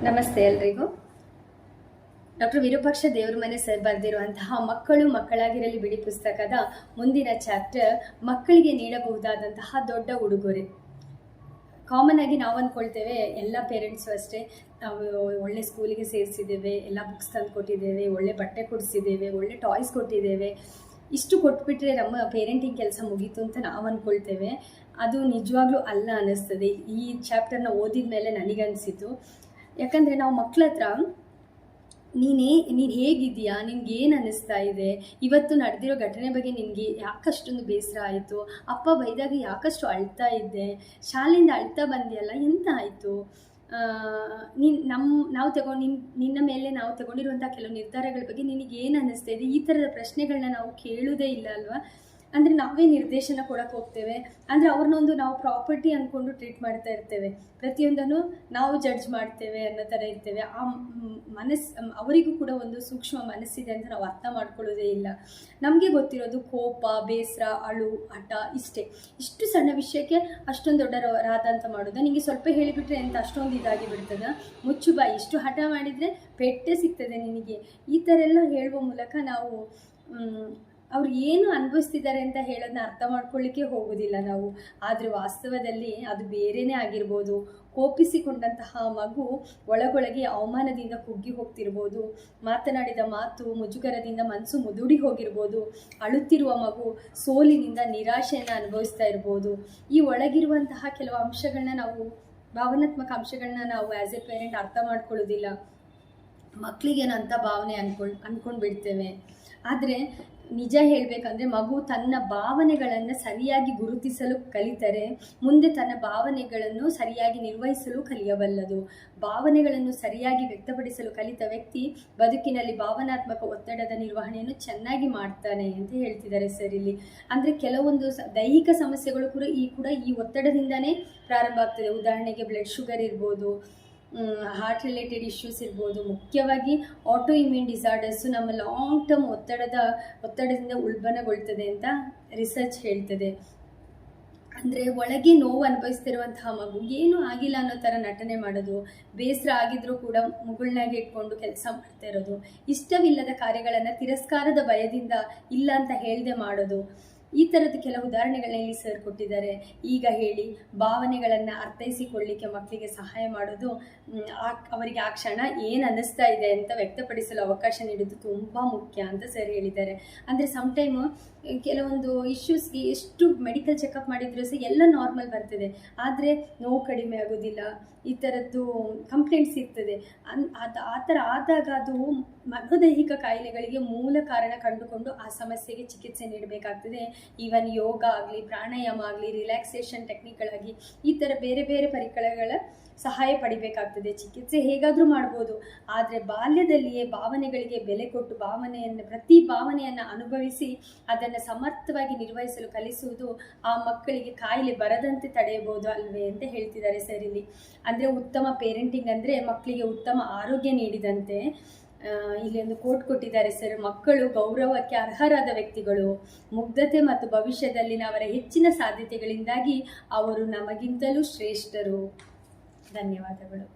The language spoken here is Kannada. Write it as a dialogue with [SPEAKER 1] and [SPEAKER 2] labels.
[SPEAKER 1] ನಮಸ್ತೆ ಎಲ್ರಿಗೂ. ಡಾಕ್ಟರ್ ವಿರೂಪಾಕ್ಷ ದೇವರಮನೆ ಸರ್ ಬರೆದಿರುವಂತಹ ಮಕ್ಕಳು ಮಕ್ಕಳಾಗಿರಲಿ ಬಿಡಿ ಪುಸ್ತಕದ ಮುಂದಿನ ಚಾಪ್ಟರ್ ಮಕ್ಕಳಿಗೆ ನೀಡಬಹುದಾದಂತಹ ದೊಡ್ಡ ಉಡುಗೊರೆ. ಕಾಮನ್ ಆಗಿ ನಾವು ಅಂದ್ಕೊಳ್ತೇವೆ, ಎಲ್ಲ ಪೇರೆಂಟ್ಸು ಅಷ್ಟೇ, ನಾವು ಒಳ್ಳೆ ಸ್ಕೂಲಿಗೆ ಸೇರಿಸಿದ್ದೇವೆ, ಎಲ್ಲ ಬುಕ್ಸ್ ತಂದು ಕೊಟ್ಟಿದ್ದೇವೆ, ಒಳ್ಳೆ ಬಟ್ಟೆ ಕೊಡಿಸಿದ್ದೇವೆ, ಒಳ್ಳೆ ಟಾಯ್ಸ್ ಕೊಟ್ಟಿದ್ದೇವೆ, ಇಷ್ಟು ಕೊಟ್ಬಿಟ್ರೆ ನಮ್ಮ ಪೇರೆಂಟಿಂಗ್ ಕೆಲಸ ಮುಗೀತು ಅಂತ ನಾವು ಅಂದ್ಕೊಳ್ತೇವೆ. ಅದು ನಿಜವಾಗ್ಲೂ ಅಲ್ಲ ಅನ್ನಿಸ್ತದೆ. ಈ ಚಾಪ್ಟರ್ನ ಓದಿದ ಮೇಲೆ ನನಗನ್ಸಿದ್ದು, ಯಾಕಂದರೆ ನಾವು ಮಕ್ಕಳ ಹತ್ರ ನೀನು ಹೇಗಿದೆಯಾ, ನಿನ್ಗೆ ಏನು ಅನ್ನಿಸ್ತಾ ಇದೆ, ಇವತ್ತು ನಡೆದಿರೋ ಘಟನೆ ಬಗ್ಗೆ ನಿನಗೆ ಯಾಕಷ್ಟೊಂದು ಬೇಸರ ಆಯಿತು, ಅಪ್ಪ ಬೈದಾಗ ಯಾಕಷ್ಟು ಅಳ್ತಾ ಇದ್ದೆ, ಶಾಲೆಯಿಂದ ಅಳ್ತಾ ಬಂದಿಯಲ್ಲ, ಎಂತ ಆಯಿತು, ನಿನ್ನ ಮೇಲೆ ನಾವು ತಗೊಂಡಿರುವಂಥ ಕೆಲವು ನಿರ್ಧಾರಗಳ ಬಗ್ಗೆ ನಿನಗೆ ಏನು ಅನ್ನಿಸ್ತಾ ಇದೆ, ಈ ಥರದ ಪ್ರಶ್ನೆಗಳನ್ನ ನಾವು ಕೇಳೋದೇ ಇಲ್ಲ ಅಲ್ವಾ. ಅಂದರೆ ನಾವೇ ನಿರ್ದೇಶನ ಕೊಡೋಕ್ಕೆ ಹೋಗ್ತೇವೆ, ಅಂದರೆ ಅವ್ರನ್ನೊಂದು ನಾವು ಪ್ರಾಪರ್ಟಿ ಅಂದ್ಕೊಂಡು ಟ್ರೀಟ್ ಮಾಡ್ತಾ ಇರ್ತೇವೆ, ಪ್ರತಿಯೊಂದನ್ನು ನಾವು ಜಡ್ಜ್ ಮಾಡ್ತೇವೆ ಅನ್ನೋ ಥರ ಇರ್ತೇವೆ. ಆ ಅವರಿಗೂ ಕೂಡ ಒಂದು ಸೂಕ್ಷ್ಮ ಮನಸ್ಸಿದೆ ಅಂತ ನಾವು ಅರ್ಥ ಮಾಡ್ಕೊಳ್ಳೋದೇ ಇಲ್ಲ. ನಮಗೆ ಗೊತ್ತಿರೋದು ಕೋಪ, ಬೇಸರ, ಅಳು, ಹಠ, ಇಷ್ಟು ಸಣ್ಣ ವಿಷಯಕ್ಕೆ ಅಷ್ಟೊಂದು ದೊಡ್ಡರಾದ ಅಂತ ಮಾಡೋದು. ನಿಮಗೆ ಸ್ವಲ್ಪ ಹೇಳಿಬಿಟ್ರೆ ಎಂತ ಅಷ್ಟೊಂದು ಇದಾಗಿ ಬಿಡ್ತದ, ಮುಚ್ಚು ಬಾಯಿ, ಇಷ್ಟು ಹಠ ಮಾಡಿದರೆ ಪೆಟ್ಟೆ ಸಿಗ್ತದೆ ನಿನಗೆ, ಈ ಥರ ಎಲ್ಲ ಹೇಳುವ ಮೂಲಕ ನಾವು ಅವ್ರು ಏನು ಅನುಭವಿಸ್ತಿದ್ದಾರೆ ಅಂತ ಹೇಳೋದನ್ನ ಅರ್ಥ ಮಾಡ್ಕೊಳ್ಳಿಕ್ಕೆ ಹೋಗೋದಿಲ್ಲ ನಾವು. ಆದರೆ ವಾಸ್ತವದಲ್ಲಿ ಅದು ಬೇರೆಯೇ ಆಗಿರ್ಬೋದು. ಕೋಪಿಸಿಕೊಂಡಂತಹ ಮಗು ಒಳಗೊಳಗೆ ಅವಮಾನದಿಂದ ಕುಗ್ಗಿ ಹೋಗ್ತಿರ್ಬೋದು, ಮಾತನಾಡಿದ ಮಾತು ಮುಜುಗರದಿಂದ ಮನಸ್ಸು ಮುದುಡಿ ಹೋಗಿರ್ಬೋದು, ಅಳುತ್ತಿರುವ ಮಗು ಸೋಲಿನಿಂದ ನಿರಾಶೆಯನ್ನು ಅನುಭವಿಸ್ತಾ ಇರ್ಬೋದು. ಈ ಒಳಗಿರುವಂತಹ ಕೆಲವು ಅಂಶಗಳನ್ನ ನಾವು, ಭಾವನಾತ್ಮಕ ಅಂಶಗಳನ್ನ ನಾವು ಆ್ಯಸ್ ಎ ಪೇರೆಂಟ್ ಅರ್ಥ ಮಾಡ್ಕೊಳ್ಳೋದಿಲ್ಲ. ಮಕ್ಕಳಿಗೇನು ಅಂತ ಭಾವನೆ ಅಂದ್ಕೊಂಡು ಬಿಡ್ತೇವೆ. ಆದರೆ ನಿಜ ಹೇಳಬೇಕಂದ್ರೆ ಮಗು ತನ್ನ ಭಾವನೆಗಳನ್ನು ಸರಿಯಾಗಿ ಗುರುತಿಸಲು ಕಲಿತರೆ ಮುಂದೆ ತನ್ನ ಭಾವನೆಗಳನ್ನು ಸರಿಯಾಗಿ ನಿರ್ವಹಿಸಲು ಕಲಿಯಬಲ್ಲದು. ಭಾವನೆಗಳನ್ನು ಸರಿಯಾಗಿ ವ್ಯಕ್ತಪಡಿಸಲು ಕಲಿತ ವ್ಯಕ್ತಿ ಬದುಕಿನಲ್ಲಿ ಭಾವನಾತ್ಮಕ ಒತ್ತಡದ ನಿರ್ವಹಣೆಯನ್ನು ಚೆನ್ನಾಗಿ ಮಾಡ್ತಾನೆ ಅಂತ ಹೇಳ್ತಿದ್ದಾರೆ ಸರ್ ಇಲ್ಲಿ. ಅಂದರೆ ಕೆಲವೊಂದು ದೈಹಿಕ ಸಮಸ್ಯೆಗಳು ಕೂಡ ಈ ಒತ್ತಡದಿಂದನೇ ಪ್ರಾರಂಭ ಆಗ್ತದೆ. ಉದಾಹರಣೆಗೆ ಬ್ಲಡ್ ಶುಗರ್ ಇರ್ಬೋದು, ಹಾರ್ಟ್ ರಿಲೇಟೆಡ್ ಇಶ್ಯೂಸ್ ಇರ್ಬೋದು. ಮುಖ್ಯವಾಗಿ ಆಟೋ ಇಮ್ಯೂನ್ ಡಿಸಾರ್ಡರ್ಸು ನಮ್ಮ ಲಾಂಗ್ ಟರ್ಮ್ ಒತ್ತಡದಿಂದ ಉಲ್ಬಣಗೊಳ್ತದೆ ಅಂತ ರಿಸರ್ಚ್ ಹೇಳ್ತದೆ. ಅಂದರೆ ಒಳಗೆ ನೋವು ಅನುಭವಿಸ್ತಿರುವಂತಹ ಮಗು ಏನೂ ಆಗಿಲ್ಲ ಅನ್ನೋ ಥರ ನಟನೆ ಮಾಡೋದು, ಬೇಸರ ಆಗಿದ್ರೂ ಕೂಡ ಮುಗುಳ್ನಾಗೆ ಇಟ್ಕೊಂಡು ಕೆಲಸ ಮಾಡ್ತಾ ಇರೋದು, ಇಷ್ಟವಿಲ್ಲದ ಕಾರ್ಯಗಳನ್ನು ತಿರಸ್ಕಾರದ ಭಯದಿಂದ ಇಲ್ಲ ಅಂತ ಹೇಳದೆ ಮಾಡೋದು, ಈ ಥರದ ಕೆಲವು ಉದಾಹರಣೆಗಳನ್ನ ಇಲ್ಲಿ ಸರ್ ಕೊಟ್ಟಿದ್ದಾರೆ. ಈಗ ಹೇಳಿ, ಭಾವನೆಗಳನ್ನು ಅರ್ಥೈಸಿಕೊಳ್ಳಿಕ್ಕೆ ಮಕ್ಕಳಿಗೆ ಸಹಾಯ ಮಾಡೋದು, ಅವರಿಗೆ ಆ ಕ್ಷಣ ಏನು ಅನ್ನಿಸ್ತಾ ಇದೆ ಅಂತ ವ್ಯಕ್ತಪಡಿಸಲು ಅವಕಾಶ ನೀಡೋದು ತುಂಬ ಮುಖ್ಯ ಅಂತ ಸರ್ ಹೇಳಿದ್ದಾರೆ. ಅಂದರೆ ಸಮ್ಟೈಮು ಕೆಲವೊಂದು ಇಶ್ಯೂಸ್ಗೆ ಎಷ್ಟು ಮೆಡಿಕಲ್ ಚೆಕಪ್ ಮಾಡಿದರೂ ಸಹ ಎಲ್ಲ ನಾರ್ಮಲ್ ಬರ್ತದೆ, ಆದರೆ ನೋವು ಕಡಿಮೆ ಆಗೋದಿಲ್ಲ, ಈ ಥರದ್ದು ಕಂಪ್ಲೇಂಟ್ಸ್ ಇರ್ತದೆ. ಆ ಥರ ಆದಾಗ ಅದು ಮನೋದೈಹಿಕ ಕಾಯಿಲೆಗಳಿಗೆ ಮೂಲ ಕಾರಣ ಕಂಡುಕೊಂಡು ಆ ಸಮಸ್ಯೆಗೆ ಚಿಕಿತ್ಸೆ ನೀಡಬೇಕಾಗ್ತದೆ. ಈವನ್ ಯೋಗ ಆಗಲಿ, ಪ್ರಾಣಾಯಾಮ ಆಗಲಿ, ರಿಲ್ಯಾಕ್ಸೇಷನ್ ಟೆಕ್ನಿಕ್ಗಳಾಗಿ ಈ ಥರ ಬೇರೆ ಬೇರೆ ಪರಿಕರಗಳ ಸಹಾಯ ಪಡಿಬೇಕಾಗ್ತದೆ. ಚಿಕಿತ್ಸೆ ಹೇಗಾದರೂ ಮಾಡ್ಬೋದು, ಆದರೆ ಬಾಲ್ಯದಲ್ಲಿಯೇ ಭಾವನೆಗಳಿಗೆ ಬೆಲೆ ಕೊಟ್ಟು ಪ್ರತಿ ಭಾವನೆಯನ್ನು ಅನುಭವಿಸಿ ಅದನ್ನು ಸಮರ್ಥವಾಗಿ ನಿರ್ವಹಿಸಲು ಕಲಿಸುವುದು ಆ ಮಕ್ಕಳಿಗೆ ಕಾಯಿಲೆ ಬರದಂತೆ ತಡೆಯಬಹುದು ಅಲ್ವೇ ಅಂತ ಹೇಳ್ತಿದ್ದಾರೆ ಸರ್ ಇಲ್ಲಿ. ಅಂದರೆ ಉತ್ತಮ ಪೇರೆಂಟಿಂಗ್ ಅಂದರೆ ಮಕ್ಕಳಿಗೆ ಉತ್ತಮ ಆರೋಗ್ಯ ನೀಡಿದಂತೆ. ಇಲ್ಲಿ ಒಂದು ಕೋಟ್ ಕೊಟ್ಟಿದ್ದಾರೆ ಸರ್, ಮಕ್ಕಳು ಗೌರವಕ್ಕೆ ಅರ್ಹರಾದ ವ್ಯಕ್ತಿಗಳು, ಮುಗ್ಧತೆ ಮತ್ತು ಭವಿಷ್ಯದಲ್ಲಿನ ಅವರ ಹೆಚ್ಚಿನ ಸಾಧ್ಯತೆಗಳಿಂದಾಗಿ ಅವರು ನಮಗಿಂತಲೂ ಶ್ರೇಷ್ಠರು. ಧನ್ಯವಾದಗಳು.